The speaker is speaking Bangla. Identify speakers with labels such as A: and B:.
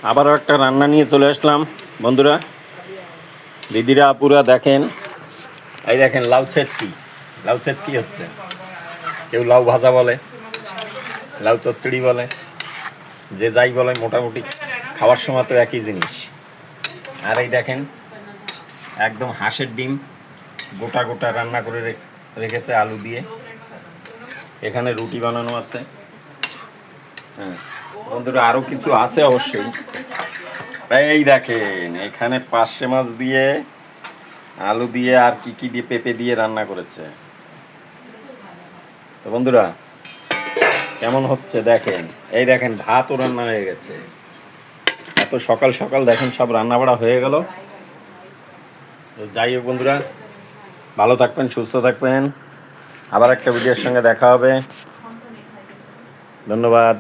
A: আবারও একটা রান্না নিয়ে চলে আসলাম বন্ধুরা, দিদিরা আপুরা দেখেন। এই দেখেন লাউ ছেচকি। লাউ ছেচকি হচ্ছে, কেউ লাউ ভাজা বলে, লাউ চচ্চড়ি বলে, যে যাই বলে, মোটামুটি খাওয়ার সময় তো একই জিনিস। আর এই দেখেন একদম হাঁসের ডিম গোটা গোটা রান্না করে রেখেছে আলু দিয়ে। এখানে রুটি বানানো আছে। হ্যাঁ বন্ধুরা, আরও কিছু আছে অবশ্যই। এই দেখেন এখানে পার্শে মাছ দিয়ে, আলু দিয়ে, আর কি কি দিয়ে, পেঁপে দিয়ে রান্না করেছে। তো বন্ধুরা কেমন হচ্ছে দেখেন। এই দেখেন ভাতও রান্না হয়ে গেছে। এত সকাল সকাল দেখেন সব রান্না বাড়া হয়ে গেল। তো যাই হোক বন্ধুরা, ভালো থাকবেন, সুস্থ থাকবেন। আবার একটা ভিডিওর সঙ্গে দেখা হবে। ধন্যবাদ।